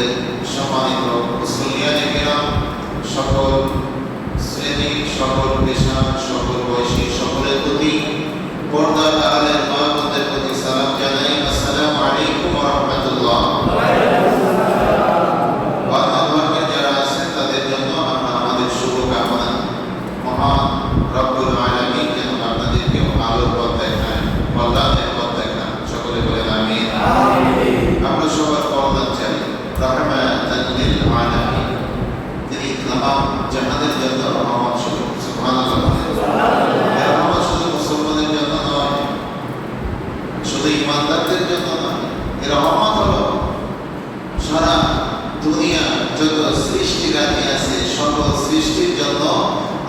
মসজিদের সম্মানিত মুসল্লিয়ানে কেরাম, সকল শ্রেণী, সকল পেশা, সকল বয়সী সকলের প্রতি পর্দার আড়ালের মা-বোনদের প্রতি সালাম জানাই। আসসালামু আলাইকুম ওয়া রাহমাতুল্লাহ। বাংলাদেশের যারা আছেন তাদের জন্য আমরা আমাদের শুভকামনা। মহান রব্বুল আলামিন যেন আপনাদেরকে আলোর পথ দেখান, কল্যাণের পথ দেখান। সকলে বলেন আমিন। আমরা সবার কল্যাণ চাই। রাহমাতাল লিল আলামিন, তিনি তামাম জাহানের জন্য রহমত স্বরূপ। সুবহানাল্লাহ। রহমত শুধু মুসলমানের জন্য নয়, শুধু ইমানদারদের জন্য নয়, এর রহমত হলো সারা দুনিয়া যত সৃষ্টিরাজি আছে সকল সৃষ্টির জন্য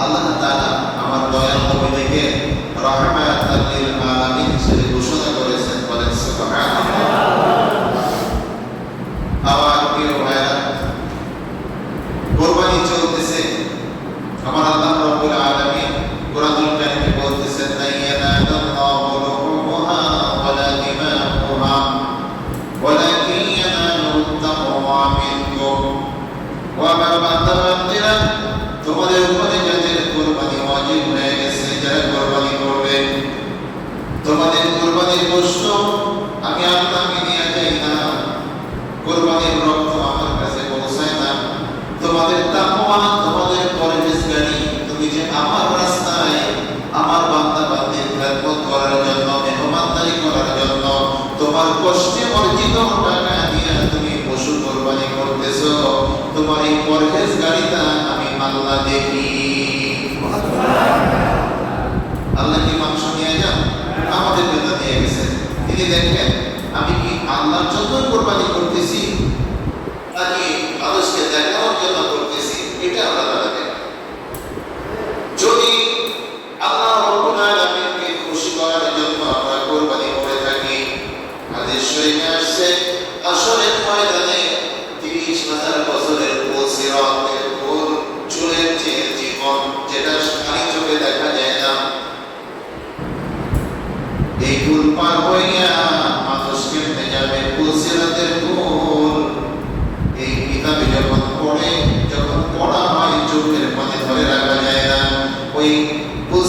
আল্লাহ তাআলা আমার দয়াল নবীকে রাহমাতাল লিল আলামিন হিসেবে ঘোষণা করেছেন। বলেন সুবহানাল্লাহ। আবার প্রিয় ভাইরা, কুরবানি চলতেছে। আমার আল্লাহ রাব্বুল আলামিন কুরআনুল কারীমে বলতেছেন, লা ইয়ানালুল্লাহু লুহুমুহা ওয়ালা দিমাউহা ওয়ালাকিন ইয়ানালুহু তাকওয়া মিনকুম। ওয়া বান্দাবান্দিরা, তোমাদের উপরে যাদের কুরবানি ওয়াজিব হয়ে গেছে, যারা কুরবানি করবে, তোমাদের কুরবানির গোশত আমি আপনাকে নিয়ে যাই না, কুরবানির রক্ত আমার কাছে পৌঁছায় না। তোমাদের তাকওয়া, তোমাদের পরহেজগারি, তুমি যে আমার রাস্তায় আমার বান্দা বান্দির খেদমত করার জন্য, মেহমানদারি করার জন্য তোমার কষ্টে অর্জিত টাকা দিয়ে তুমি পশু কুরবানি করতেছো, তোমার এই পরহেজগারিতা আমি আল্লাহ দেখি। আল্লাহ কি মাংস নিয়ে যান? আমাদের জন্য নিয়ে গেছেন। তিনি দেখেন আমি কি আল্লাহর জন্য কুরবানি করতেছি নাকি মানুষকে দেখানোর জন্য করতেছি, এটা আমরা দেখেন। যদি আল্লাহ রাব্বুল আলামিনকে খুশি করার জন্য আমরা কুরবানি করে থাকি, হাদিস শরীফে আসছে আসরের ময়দানে ৩০,০০০ বছরের সিরাতের পুল চুলের যে জীবন, যেটা খালি চোখে দেখা যায় না, এই পুল পার হইয়া মানুষ কেমনে যাবে? সিরাতের পুল এই কিতাবে যখন পড়া হয় চোখের পানি ধরে রাখা যায় না। ওই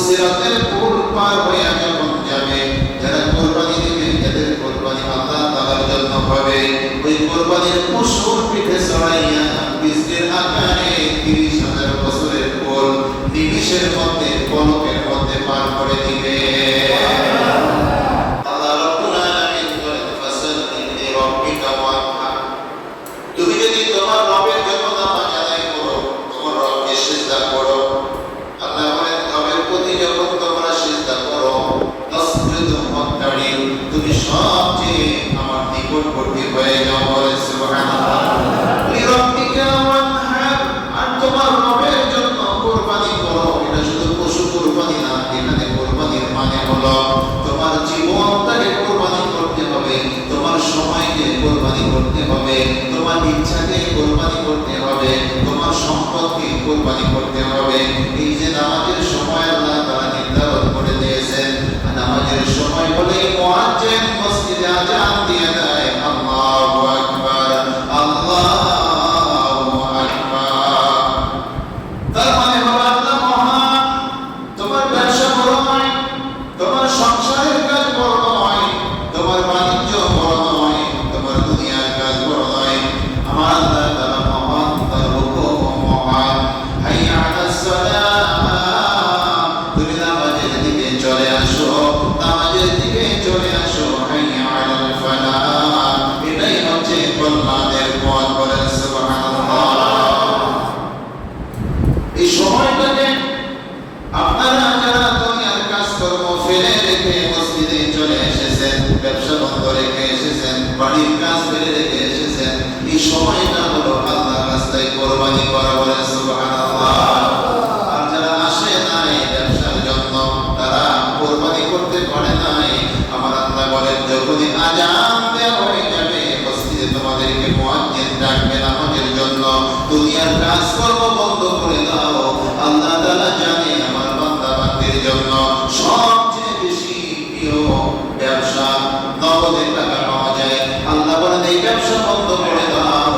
সিরাতের পুল পার হইয়া যখন যাবে, যারা কুরবানি দিবে, যাদের কুরবানি আল্লাহ তাআলার জন্য হবে, ওই কুরবানির পশুর পিঠে চড়াইয়া বিজলির আকারে ৩০,০০০ বছরের পুল নিমিষের মধ্যে, পলকের মধ্যে পার করে দিবে। আল্লাহ রাব্বুল আলামিন বলেন, ফাসাল্লি লিরাব্বিকা ওয়ানহার। তুমি যদি তোমার রবের জন্য নামাজ আদায় করো, তোমার রবকে সিজদা করো। আল্লাহ বলেন, রবের প্রতি যখন তোমরা সিজদা করো, তাসজুদু ওয়াক্তারিব, তুমি সবচেয়ে আমার নিকটবর্তী হয়ে যাও। বলেন সুবহানাল্লাহ। লিরাব্বিকা ওয়ানহার, আর তোমার রবের জন্য কুরবানি করো। এটা শুধু পশু কুরবানি না, এখানে কুরবানির মানে হলো তোমার জীবনটাকে কুরবানি করতে হবে, তোমার সময়কে কুরবানি করতে হবে, তোমার ইচ্ছাকে কুরবানি করতে হবে, তোমার সম্পদকে কুরবানি করতে হবে। এই যে নামাজের সময় আল্লাহ তাআলা নির্ধারণ করে দিয়েছেন, নামাজের সময় হলেই মুয়াজ্জিন মসজিদে আযান দিয়ে দেয়, আল্লাহু আকবার, আল্লাহু আকবার। তার মানে হলো আল্লাহ মহান। তোমার ব্যবসা বড় নয়, তোমার সংসারের কাজ বড় নয়, তোমার বাণিজ্য বড় নয়, তোমার দুনিয়ার কাজ বড় নয়। আমার আল্লাহ তাআলা মহান, তার হুকুম মহান। হাইয়া আলাস সালাহ, তুমি নামাজের দিকে চলে আসো, নামাজের দিকে চলে আসো। হাইয়া আলাল ফালাহ, এটাই হচ্ছে কল্যাণের পথ। বলেন সুবহানাল্লাহ। এই সময়টাকে আপনারা যারা দুনিয়ার কাজকর্ম ফেলে রেখে মসজিদে চলে এসেছেন, ব্যবসা বন্ধ রেখে এসেছেন, বাড়ির কাজ ফেলে রেখে এসেছেন, এই সময়টা হলো আল্লাহর রাস্তায় কুরবানি করা। বলেন সুবহানাল্লাহ। আর যারা আসে নাই ব্যবসার জন্য, তারা কুরবানি করতে পারে নাই, আমার আল্লাহ বলেন যখনই আযান দেওয়া হয়ে যাবে মসজিদে তোমাদেরকে মুয়াজ্জিন ডাকবে নামাজের জন্য, দুনিয়ার কাজকর্ম বন্ধ করে দাও। আল্লাহ তাআলা জানে আমার বান্দা বান্দির জন্য সবচেয়ে বেশি প্রিয় ব্যবসা নগদের টাকা পাওয়া যায়। আল্লাহ বলেন এই ব্যবসা বন্ধ করে দাও।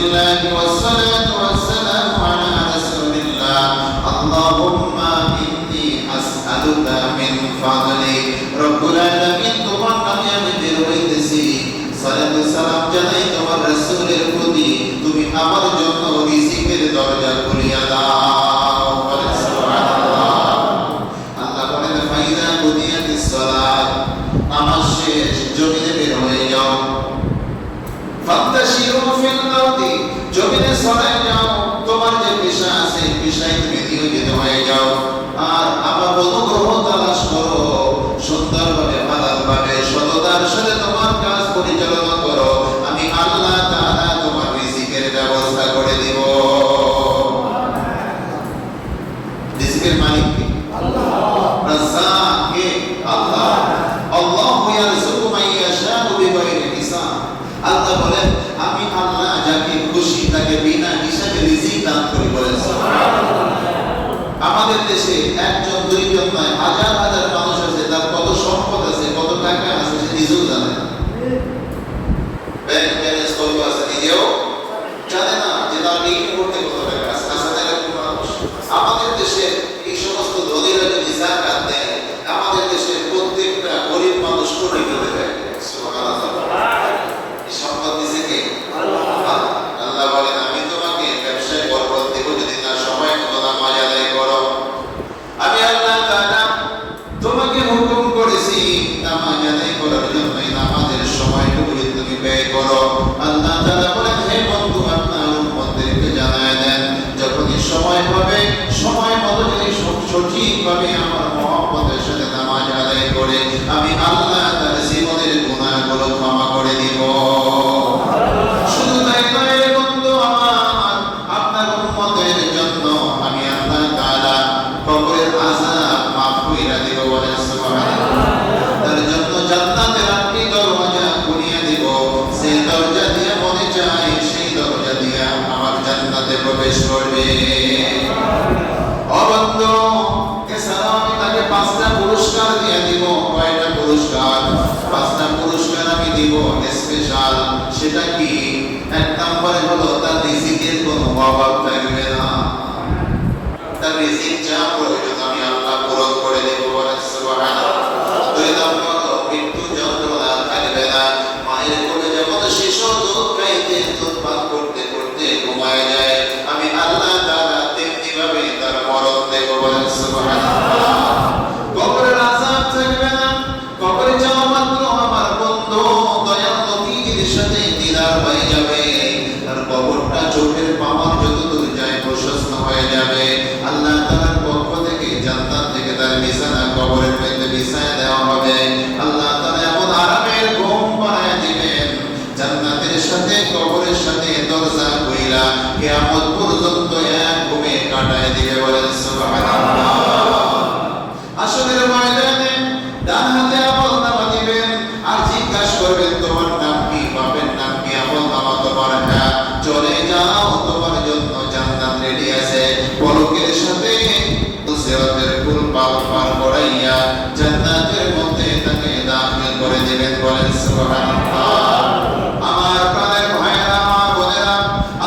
الله والصلاة والسلام على رسول الله اللهم إني أسألك من فضلك رب العالمين তোমার নামে আমি বের হইতেছি সালাত ও সালাম জানাই তোমার রাসূলের প্রতি তুমি আমার জন্য রিজিকের দরজা খুলিয়া দাও বলেন সুবহানাল্লাহ আল্লাহ বলেন ফাইদা বুনিয়াতিস সালাত নামাজ শেষ জমিনে বের হয়ে যাও ফান্তাশিরু ফিল আরদি জমিনে ছড়ায় যাও তোমার যে পেশা আছে পেশায় তুমি নিয়োজিত হয়ে যাও আর আমার অনুগ্রহ তালাশ করো সুন্দরভাবে হালালভাবে সততার সাথে তোমার কাজ পরিচালনা করো আমি আল্লাহ তাআলা তোমার রিজিকের ব্যবস্থা করে দিব রিজিকের মালিক কে আল্লাহ রাজ্জাক কে আল্লাহ আল্লাহু ইয়ারযুকু মান ইয়াশাউ বিগাইরি হিসাব আল্লাহ বলেন আমি আল্লাহ যাকে খুশি তাকে বিনা হিসাবে রিজিক দান করি বলেন সুবহানাল্লাহ আমাদের দেশে একজন দুইজন নয় হাজার হাজার মানুষ আছে তার কত সম্পদ আছে কত টাকা আছে সে নিজেও জানে না ব্যাংক ব্যালেন্স কত আছে নিজেও জানে না যে তার এই মুহূর্তে কত টাকা আছে আসলে এরকম মানুষ আমাদের দেশে এই সমস্ত ধনীরা যদি যাকাত দেয় আমাদের দেশে প্রত্যেকটা গরিব মানুষ কোটি কোটি দেয় সুবহানাল্লাহ এই সম্পদ দিছে কে আল্লাহ আল্লাহ বলেন আমি তোমাকে ব্যবসায় বরকত দেব যদি না সময় মতো নামাজ আদায় করো আমি আল্লাহ তাআলা তোমাকে হুকুম করেছি নামাজ আদায় করার জন্য নামাজের সময়টুকু তুমি ব্যয় করো আল্লাহ তাআলা বলেন হে বন্ধু আপনার উম্মতদেরকে জানায় দেন যখনই সময় হবে সময় মতো যদি সঠিকভাবে আমার মহব্বতের সাথে নামাজ আদায় করে আমি আল্লাহ তার জীবনের গুনাহগুলো ক্ষমা করে দিব শুধু তাই নয় বন্ধু আমার আপনার উম্মতের জন্য আমি আল্লাহ তাআলা কবরের আযাব মাফ কইরা দিব বলেন সুবহানাল্লাহ তার জন্য জান্নাতের আটটি দরজা খুলিয়ে দিব সেই দরজা দিয়ে মনে চায় সেই দরজা দিয়ে আমার জান্নাতে প্রবেশ করবে ও বন্ধু এছাড়াও আমি তাকে 5টা পুরস্কার দিয়ে দিব কয়টা পুরস্কার 5টা পুরস্কার আমি দিব স্পেশাল সেটা কি এক নম্বরে হলো তার রিজিকের কোনো অভাব থাকবে না তার রিজিক যা প্রয়োজন আমি আল্লাহ পূরণ করে দেব বলেন সুবহানাল্লাহ দুই নম্বর মৃত্যু যন্ত্রণা থাকবে না মায়ের কোলে যেমন শিশু দুধ খাইতে দুধ পান করতে করতে ঘুমায় যায় আমি আল্লাহ তাআলা তেমনি ভাবে তার মরণ দেব বলেন সুবহানাল্লাহ কবরের আযাব থাকবে না কবরে যাওয়া মাত্র আমার বন্ধু দয়াল নবীর সাথে দিদার হয়ে যাবে তার কবরটা চোখের পাওয়ার যতদূর যায় প্রশস্ত হয়ে যাবে আল্লাহ তাআলার পক্ষ থেকে জান্নাত থেকে তার বিছানা কবরের মধ্যে বিছায় দেওয়া হবে আল্লাহ তাআলা এমন আরামের ঘুম বানায় দিবেন জান্নাতের সাথে কবরের সাথে দরজা কইরা কিয়ামত পর্যন্ত এক ঘুমে কাটায় দিবে বলেন সুবহানাল্লাহ আসলের ময়দানে ডান হাতে আমলনামা দিবেন আর জিজ্ঞাসা করবেন তোমার নাম কি বাপের নাম কি আমলনামা তোমার হ্যাঁ চলে যাও তোমার জন্য জান্নাত রেডি আছে পলকের সাথে সিরাতের পুল পার করাইয়া জান্নাতের মধ্যে তাকে দাখিল করে দিবেন বলেন সুবহানাল্লাহ আমার প্রাণের ভাইরা মা বোনেরা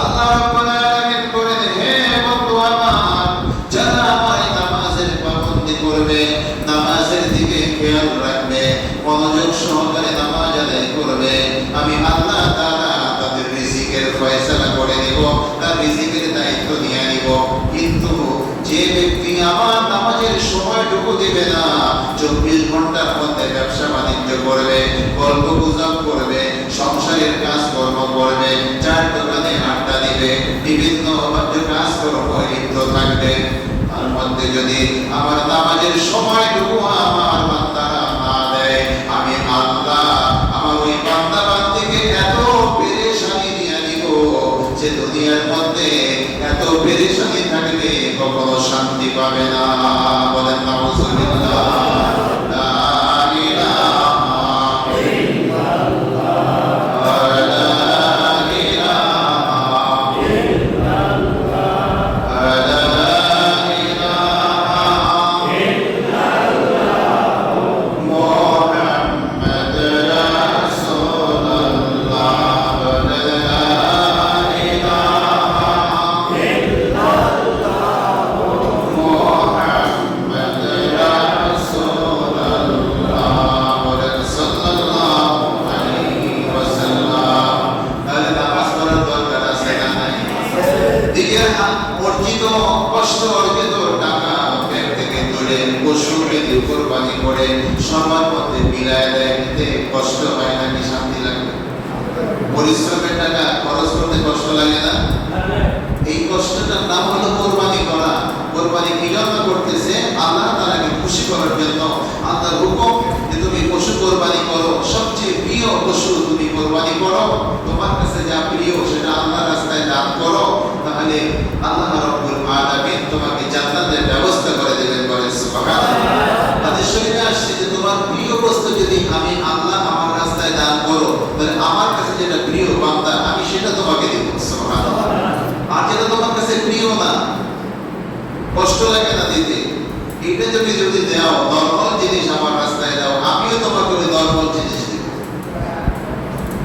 আল্লাহ রাব্বুল আলামিন বলেন হে বন্ধু আমার যারা আমার নামাজের পাবন্দি করবে নামাজের দিকে খেয়াল রাখবে মনোযোগ সহকারে নামাজ আদায় করবে আমি আল্লাহ তাআলা তাদের রিজিকের ফয়সালা করে দেব তার রিজিকের দায়িত্ব নিয়ে নিব কিন্তু যে ব্যক্তি আমার নামাজের সময়টুকু দিবে না 24 ঘন্টার মধ্যে ব্যবসা বাণিজ্য করবে গল্প গুজব করবে সংসারের কাজকর্ম করবে চার দোকানে আড্ডা দিবে বিভিন্ন কাজকর্ম লিপ্ত থাকবে তার মধ্যে যদি আমার নামাজের সময়টুকু আমার বান্দারা না দেয় আমি আল্লাহ আমার ওই বান্দা বান্দিকে এত পেরেশানি দিয়ে দিব যে দুনিয়ার মধ্যে এত পেরেশানি থাকবে কখনো শান্তি পাবে না বলেন নাউজুবিল্লাহ লা ইলাহা ইল্লাল্লাহ লা ইলাহা ইল্লাল্লাহ লা ইলাহা ইল্লাল্লাহ মুহাম্মাদুর রাসূলুল্লাহ লা ইলাহা পশু যদি কোরবানি করে সবার মধ্যে মিলায় দেয়, এতে কষ্ট হয় নাকি শান্তি লাগে? পরিশ্রমের টাকা খরচ করতে কষ্ট লাগে না? এই কষ্টটার নাম হলো কোরবানি করা। কোরবানি কি জন্য করতেছে? আল্লাহ তাআলাকে খুশি করার জন্য। আল্লাহর হুকুম যে তুমি পশু কোরবানি করো, সবচেয়ে প্রিয় পশু তুমি কোরবানি করো, তোমার কাছে যা প্রিয় সেটা আল্লাহর রাস্তায় দান করো, তাহলে আল্লাহ রাব্বুল আলামিন তোমাকে জান্নাতের ব্যবস্থা করে দেবেন। বলেন সুবহানাল্লাহ। হাদিস শরীফে আসছে যে তোমার প্রিয় বস্তু যদি আমি আল্লাহ আমার রাস্তায় দান করো, তাহলে আমার কাছে যেটা প্রিয় বান্দা আমি সেটা তোমাকে দেব। সুবহানাল্লাহ। আর যেটা তোমার কাছে প্রিয় না, কষ্ট লাগে না দিতে, এটা যদি দাও, নরমাল জিনিস আমার রাস্তায় দাও, আমিও তোমাকে ওই নরমাল জিনিস দেব।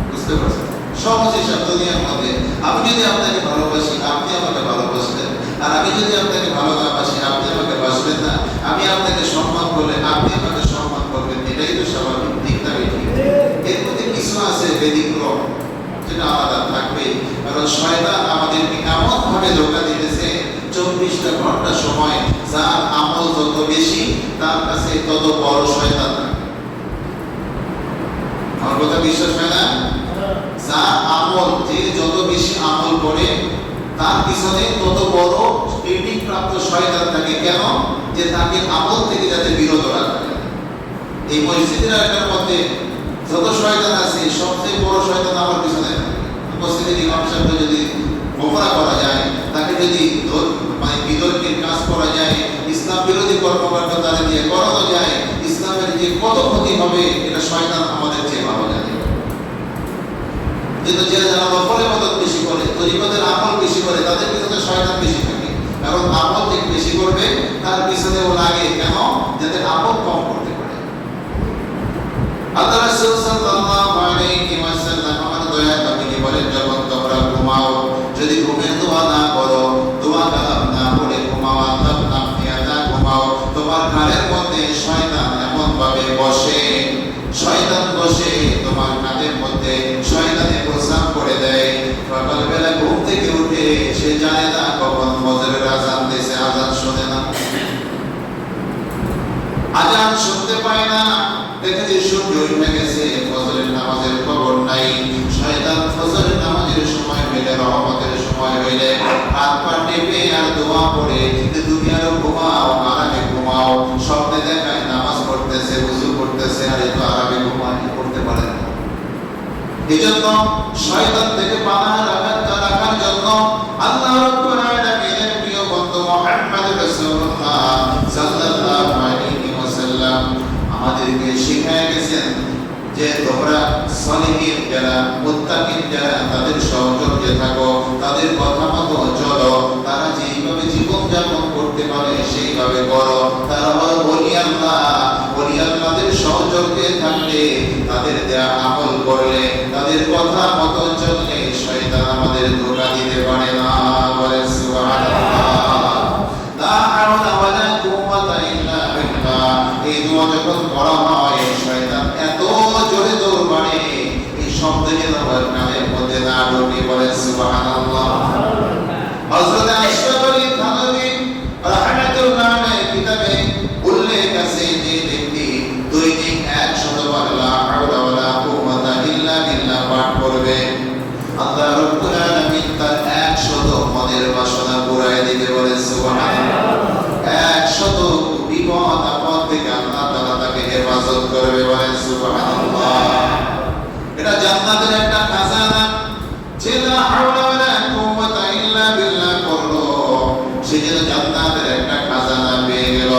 বুঝতে পারছেন? সহজ হিসাব দুনিয়ার মধ্যে। আমি যদি আপনাকে ভালোবাসি, আপনি আমাকে ভালোবাসবেন, আর আমি যদি আপনাকে ভালো না বাসি, আপনি আমাকে বাসবেন না। আমি আপনাকে সম্মান করলে আপনি আমাকে সম্মান করবেন, এটাই তো স্বাভাবিক, ঠিক না? এর মধ্যে কিছু আছে ব্যতিক্রম, যেটা আলাদা থাকবে। কারণ শয়তান আমাদেরকে এমন ভাবে ধোঁকা দিতেছে, 24টা ঘন্টা সময় যার আমল যত বেশি তার কাছে তত বড় শয়তান। আমার কথা বিশ্বাস হয় না? যার আমল, যে যত বেশি আমল করে তার পিছনে তত বড় ট্রেনিং প্রাপ্ত শয়তান থাকে। কেন? যে তাকে আমল থেকে যাতে বিরত রাখে। এই মসজিদের এলাকার মধ্যে যত শয়তান আছে, সবচেয়ে বড় শয়তান আমার পিছনে থাকে। উপস্থিতির ইমাম সাহেবকে যদি গোমরা করা যায়, তাকে যদি বিতর্কের কাজ করা যায়, ইসলাম বিরোধী কর্মকাণ্ড তাদের দিয়ে করানো যায়, ইসলামের যে কত ক্ষতি হবে এটা শয়তান আমাদের চেয়ে ভালো জানে। কিন্তু যে যারা নফলের মদত বেশি করে, তরিকতের আমল বেশি করে, তাদের পিছনে শয়তান বেশি থাকে। কারণ আমল যে বেশি করবে তার পিছনেও লাগে। কেন? যাতে আমল কম করতে পারে। আল্লাহ রাসূল সাল্লাল্লাহু আলাইহি ওয়াসাল্লাম আমার দয়ার নবী বলেন, যখন তোমরা ঘুমাও, যদি ঘুমের দোয়া না করো, দোয়া কালাম না পড়ে ঘুমাও, আল্লাহর নাম নিয়ে না ঘুমাও, তোমার ঘাড়ের মধ্যে শয়তান এমন ভাবে বসে, শয়তান বসে তোমার কাঁধের মধ্যে শয়তানে প্রস্রাব করে দেয়। সকালবেলা ঘুম থেকে উঠে সে জানে না কখন ফজরের আযান দিয়েছে, আযান শোনে না, আযান শুনতে পায় না। দেখে যে সূর্য উঠে গেছে, ফজরের নামাজের খবর নাই। শয়তান ফজরের নামাজের সময় হইলে, রহমতের সময় হইলে হাত পা টেপে আর দোয়া পড়ে যে তুমি আরো ঘুমাও, আরামে ঘুমাও। স্বপ্নে দেখায় নামাজ পড়তেছে, ওযু করতেছে, আর এত আরামে ঘুমায়, করতে পারে না। এজন্য শয়তান থেকে পানাহ রাখার জন্য আল্লাহ রাব্বুল আলামিনের প্রিয় বন্ধু মুহাম্মদ রাসূলুল্লাহ সাল্লাল্লাহু আলাইহি ওয়াসাল্লাম আমাদেরকে শিখায় গেছেন যে তোমরা সালিহিন যারা, মুত্তাকিন যারা, তাদের সহচর্যে থাকো, তাদের কথা মতো চলো, তারা যেইভাবে জীবন যাপন করতে পারে সেইভাবে করো। তারা হলো ওলি আল্লাহ। ওলি আল্লাহদের সহচর্যে থাকলে, তাদের দেয়া আমল করলে, তাদের কথা মতো চললে শয়তান আমাদের ধোঁকা দিতে পারে না। বলে সুবহানাল্লাহ। লা হাওলা ওয়ালা কুওয়াতা ইল্লা বিল্লাহ। এই দোয়া যখন পড়া হয়, শয়তান এত জোরে দৌড় মারে, এই শব্দ যেন আমার কানের মধ্যে না ঢোকে। বলে সুবহানাল্লাহ। হযরত আয়েশা বলেন, থানবী রাহমাতুল্লাহ আলাইহি কিতাবে উল্লেখ আছে যে ব্যক্তি দৈনিক 100 বার লা হাওলা ওয়ালা কুওয়াতা ইল্লা বিল্লাহ পাঠ করবে, আল্লাহ রাব্বুল আলামিন তার 100 মনের বাসনা পুরাই দিবে। বলে সুবহানাল্লাহ। 100 বিপদ আপদ থেকে আল্লাহ তাআলা তাকে হেফাজত করবে। বলে সুবহানাল্লাহ। এটা জান্নাতের একটা খাজানা। যে লা হাওলা ওয়ালা কুওয়াতা ইল্লা বিল্লাহ করলো, সে যেন জান্নাতের একটা খাজানা পেয়ে গেল।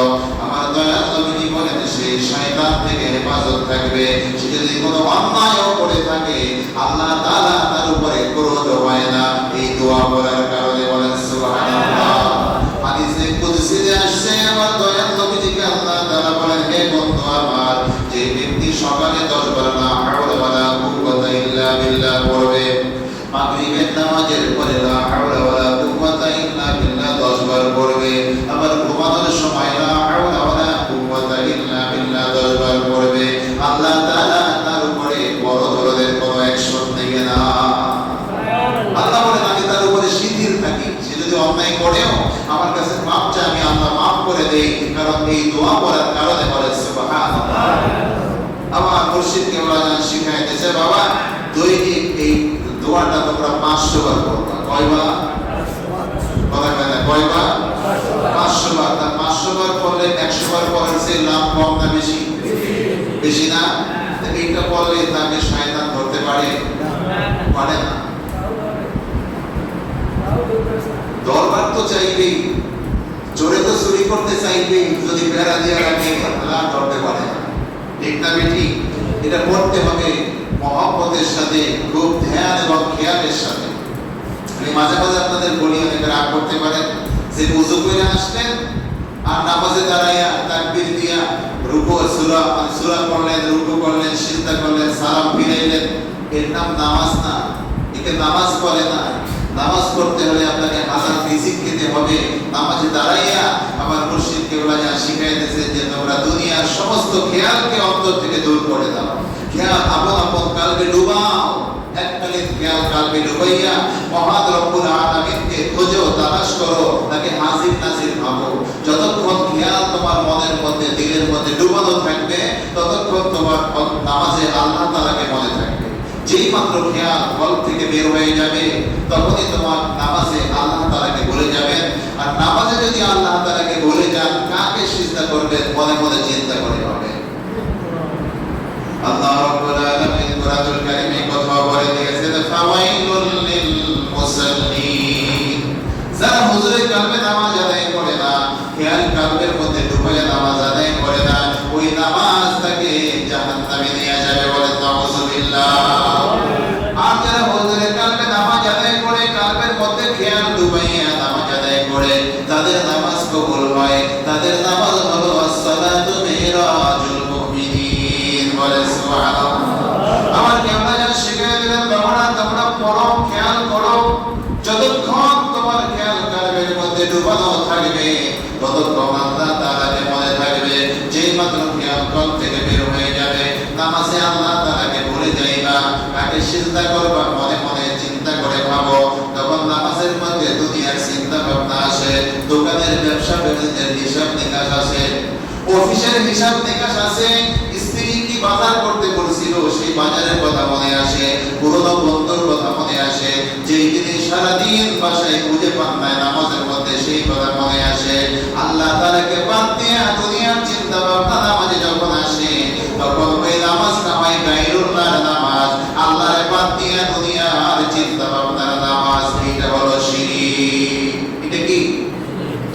আমার দয়াল নবী বলেন, সে শয়তান থেকে হেফাজত থাকবে। সে যদি কোনো অন্যায়ও করে থাকে, আল্লাহ তাআলা তার উপরে ক্রোধ হয় না এই দোয়া পড়ার কারণে। বলেন সুবহানাল্লাহ। হাদিসে কুদসিতে আসছে, আমার দয়াল নবীজিকে আল্লাহ তাআলা বলেন, হে বন্ধু আমার, যে ব্যক্তি সকালে 10 বার লা হাওলা ওয়ালা কুওয়াতা ইল্লা বিল্লাহ পড়বে, মাগরিবের নামাজের পরে লা হাওলা ওয়ালা কুওয়াতা ইল্লা বিল্লাহ 10 বার পড়বে, আবার ঘুমানোর সময় লা হাওলা ওয়ালা কুওয়াতা ইল্লা বিল্লাহ 10 বার পড়বে, আল্লাহ তাআলা তার উপরে বড় ধরনের কোনো অ্যাকশন নেবে না। আল্লাহ বলেন, আমি তার উপরে শিথিল থাকি। সে যদি অন্যায় করেও আমার কাছে মাপ চায়, আমি আল্লাহ মাফ করে দেই। কারণ এই দোয়া পড়ার কারণে বলে সুবহানাল্লাহ। আমার মুর্শিদ কেবলা জান শিখাইতেছে, বাবা দৈনিক এই দোয়াটা তোমরা 500 বার করবা। কয়বার? কথা কথা কয়বার? 500 বার। তা 500 বার পড়লে 100 বার পড়ার চেয়ে লাভ কম না বেশি? বেশি না? এইটা পড়লে তাকে শয়তান ধরতে পারে? পারে না। দরবার তো চাইবেই, চোরে তো চুরি করতে চাইবেই, যদি বেড়া দিয়ে রাখে তাহলে ধরতে পারে না। ঠিক না বেঠিক? এটা পড়তে হবে মহব্বতের সাথে, খুব ধ্যান এবং খেয়ালের সাথে। আমি মাঝে মাঝে আপনাদের বলি, অনেকে রাগ করতে পারেন যে ওযু করে আসলেন আর নামাজে দাঁড়াইয়া তাকবীর দিয়া রুকু সূরা পড়লেন, রুকু করলেন, সিজদা করলেন, সালাম ফিরাইলেন, এর নাম নামাজ না। একে নামাজ বলে না। নামাজ পড়তে হলে আপনাকে হাজার রিজিক খেতে হবে। নামাজে দাঁড়াইয়া আমার মুর্শিদ কেবলা যা শিখাইতেছে যে তোমরা দুনিয়ার সমস্ত খেয়ালকে অন্তর থেকে দূর করে দাও। খেয়াল আপন আপন কালবে ডুবাও। এককালীন খেয়াল কালবে ডুবাইয়া মহান রব্বুল আলামিনকে খোঁজো, তালাশ করো, তাকে হাজির নাজির ভাবো। যতক্ষণ খেয়াল তোমার মনের মধ্যে, দিলের মধ্যে ডুবানো থাকবে, ততক্ষণ তোমার নামাজে আল্লাহ তাআলাকে মনে থাকবে। যেই মাত্র খেয়াল কল থেকে বের হয়ে যাবে, তখনই তোমার নামাজে আল্লাহ তাআলাকে ভুলে যাবেন। আর নামাজে যদি আল্লাহ তাআলাকে ভুলে যান, কাকে সিজদা করবেন মনে মনে চিন্তা করে হবে। আল্লাহ রাব্বুল আলামিন কুরআনুল কারীমে কথা বলে দিয়েছেন, ফাওয়াইলুল লিল মুসাল্লিন। যারা হুজুরে কালবে নামাজ আদায় করে না, খেয়াল কালবের মধ্যে ডুবাইয়া নামাজ আদায় করে না, ওই নামাজ তাকে জাহান্নামে নিয়ে যাবে। বলে নাউযুবিল্লাহ। আর যারা হুজুরে কালবে নামাজ আদায় করে, কালবের মধ্যে খেয়াল ডুবাইয়া নামাজ আদায় করে, তাদের নামাজ কবুল হয়। তাদের নামাজ হলো as-সালাতু মিরাজুল মুমিনিন। বলে সুবহানাল্লাহ। আমার কেবলা যা শিখিয়ে দিলেন, বাবারা তোমরা পড়ো, খেয়াল করো। যতক্ষণ তোমার খেয়াল কালবের মধ্যে ডুবানো থাকবে, ততক্ষণ আল্লাহ তাআলাকে মনে থাকবে। যেই মাত্র খেয়াল কল থেকে বের হয়ে যাবে, নামাজে আল্লাহ তাআলাকে ভুলে যাইবা, কাকে সিজদা করবা মনে মনে চিন্তা করে ভাবো, তখন নামাজের মধ্যে দুনিয়ার চিন্তা ভাবনা আসে, দোকানের ব্যবসা বাণিজ্যের হিসাব নিকাশ আসে, অফিসের হিসাব নিকাশ আসে, স্ত্রী কি বাজার করতে বলছিল সেই বাজারের কথা মনে আসে, পুরনো বন্ধুর কথা মনে আসে, যেই জিনিস সারাদিন বাসায় খুঁজে পান না নামাজের মধ্যে সেই কথা মনে আসে। আল্লাহ তাআলাকে বাদ দিয়ে দুনিয়ার চিন্তা ভাবনা নামাজে যখন আসে, তখন ওই নামাজটা হয় গায়রুল্লাহর নামাজ। আল্লাহর বাদ দিয়ে দুনিয়ার চিন্তা ভাবনার নামাজ। এটা হলো শিরক। এটা কি?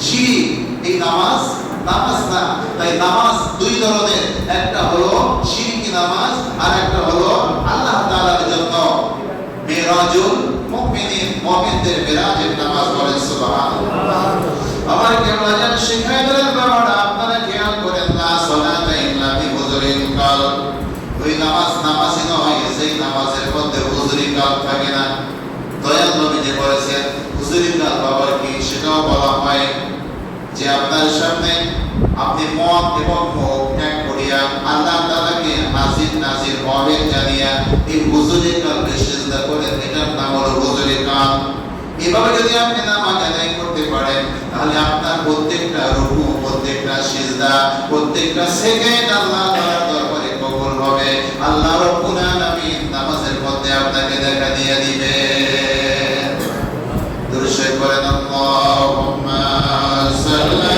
শিরক। এই নামাজ নামাজ না। তাই নামাজ দুই ধরনের, একটা হলো শিরকি নামাজ, আর একটা হলো আল্লাহ তাআলার জন্য মিরাজুল মুমিনিন, মুমিনদের মিরাজের নামাজ। বলেন সুবহানাল্লাহ। আমার কেবলা জান শিখায় দিলেন, বাবারা আপনারা খেয়াল করেন না, সালাতা ইল্লা বিহুজুরিল কালব। ওই নামাজ নামাজই নয় যেই নামাজের মধ্যে হুজুরি কালব থাকে না। দয়াল নবী যে বলেছেন হুজুরি কালব আবার কি, সেটাও বলা হয় যে আপনার সামনে আপনি মন এবং মুখ ত্যাগ করিয়া আল্লাহ তাআলাকে হাজির নাজির মহবেত জানিয়া এই হুজুরি কালবে সিজদা করেন, এটার নাম হলো হুজুরি কালব। এভাবে যদি আপনি নামাজ আদায় করতে পারেন, তাহলে আপনার প্রত্যেকটা রুকু, প্রত্যেকটা সিজদা, প্রত্যেকটা সেকেন্ড আল্লাহ তাআলার দরবারে কবুল হবে। আল্লাহ রাব্বুল আলামিন নামাজের মধ্যে আপনাকে দেখা দিয়ে দিবেন। দুরূদ শরীফ পড়েন, আল্লাহুম্মা সাল্লি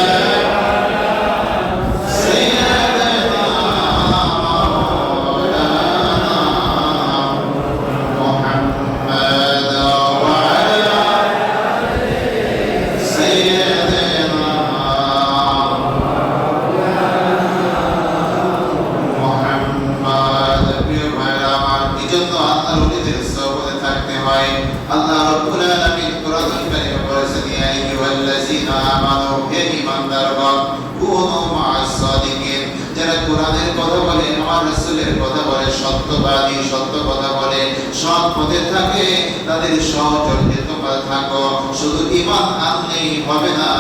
আল্লাহ রাব্বুল আলামিন কুরআনুল কারীমে বলেছেন, ইয়া আইয়ুহাল্লাযীনা আমানু, হে ঈমানদারগণ, কুনু মা'আস সাদিকিন। যারা কোরআনের কথা বলে, আমার রাসূলের কথা বলে, সত্যবাদী, সত্য কথা বলে, সৎ পথে থাকে, তাদের সহচর্যে তোমরা থাকো। শুধু ঈমান আনলেই হবে না,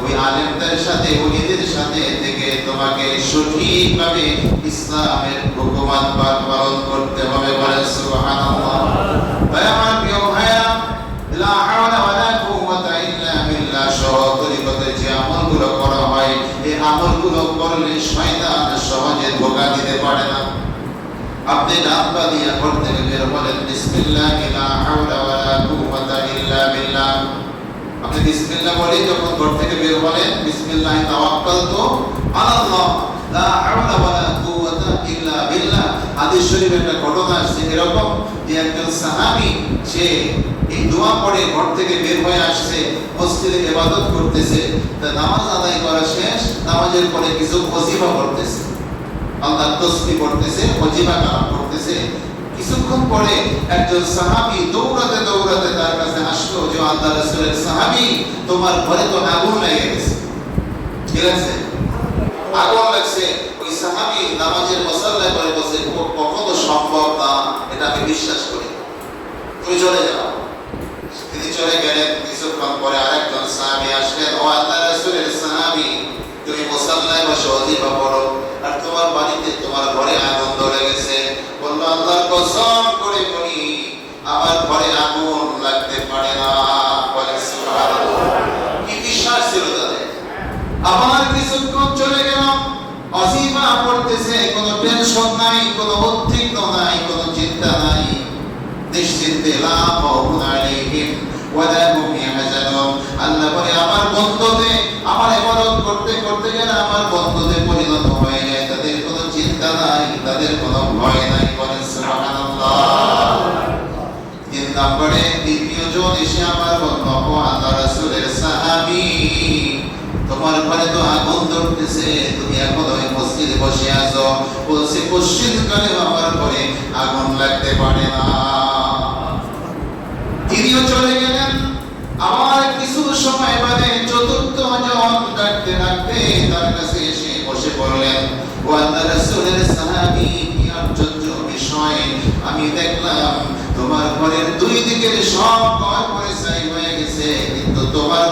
ওই আলেমদের সাথে, ওলিদের সাথে থেকে তোমাকে সঠিকভাবে ইসলামের হুকুমাত পালন করতে হবে। বলে সুবহানাল্লাহ। তাই আমার প্রিয় ভাইরা, লা হাওলা ওয়ালা কুওয়াতা ইল্লা বিল্লাহ, সহ তরিকতে যে আমলগুলো করা হয়, এই আমল আমলগুলো করলে শয়তান সহজে ধোঁকা দিতে পারে না। আপনি ডান পা দিয়ে ঘর থেকে বের হলেন, বিসমিল্লাহ লা হাওলা ওয়ালা কুওয়াতা ইল্লা বিল্লাহ। আপনি বিসমিল্লাহ বলে যখন ঘর থেকে বের হলেন, বিসমিল্লাহ তাওয়াক্কালতু আলাল্লাহ লা হাওলা ওয়ালা কুওয়াতা ইল্লা বিল্লাহ। হাদিস শরীফে একটা ঘটনা আছে এরকম যে একজন সাহাবী সে এই দোয়া পড়ে ঘর থেকে বের হয়ে আসছে, মসজিদে ইবাদত করতেছে। তা নামাজ আদায় করা শেষ, নামাজের পরে কিছু ওজিফা পড়তেছে, আল্লাহর তাসবিহ পড়তেছে, ওজিফা কালাম করতেছে। কিছুক্ষণ পরে একজন সাহাবী দৌড়াতে দৌড়াতে তার কাছে আসলো যে আল্লাহর রাসূলের সাহাবী, তোমার ঘরে তো আগুন লেগে গেছে। কি লাগছে? আগুন লাগছে। ওই সাহাবী নামাজের মুসাল্লায় পড়ে বসে, কখনো সম্ভব না, এটা আমি বিশ্বাস করি, তুমি চলে যাও। তিনি চলে গেলেন। কিছুক্ষণ পরে আরেকজন সাহাবী আসলেন, ও আল্লাহর রাসূলের সাহাবী, তুমি মুসাল্লায় বসে ওজিফা পড়ো আর তোমার বাড়িতে তোমার ঘরে আগুন ধরে গেছে। বলল, আল্লাহর কসম করে বলি আমার ঘরে আগুন লাগতে পারে না। বলে সুবহানাল্লাহ। কি বিশ্বাস ছিল তাদের। আবার কিছুক্ষণ চলে গেল, ওজিফা পড়তেছে, কোনো টেনশন নাই, কোনো উদ্বিগ্ন নাই, কোনো চিন্তা নাই, নিশ্চিন্তে লা খাউফুন আলাইহিম ওয়ালা হুম ইয়াহজানুন। আল্লাহ বলে আমার বন্ধুতে আমার ইবাদত করতে করতে গেলে আমার বন্ধুতে পরিণত হয়ে যায়, তাদের কোনো চিন্তা নাই, তাদের কোনো ভয় নাই। বলেন সুবহানাল্লাহ। তিন নম্বরে দ্বিতীয় জন এসে আমার বলল, ও আল্লাহর রাসূলের সাহাবী, তোমার ঘরে তো আগুন ধরতেছে, তুমি এখন ওই মসজিদে বসে আছো। বলছে, মসজিদ কালে আমার ঘরে আগুন লাগতে পারে না। তিনিও চলে গেলেন। আবার কিছু সময় বাদে চতুর্থ জন ডাকতে ডাকতে তার কাছে এসে বসে পড়লেন, ও আল্লাহর রাসূলের সাহাবী, কি আশ্চর্য বিষয়, আমি দেখলাম তোমার ঘরের দুই দিকের সব ঘর পরিষ্কার হয়ে গেছে, কিন্তু তোমার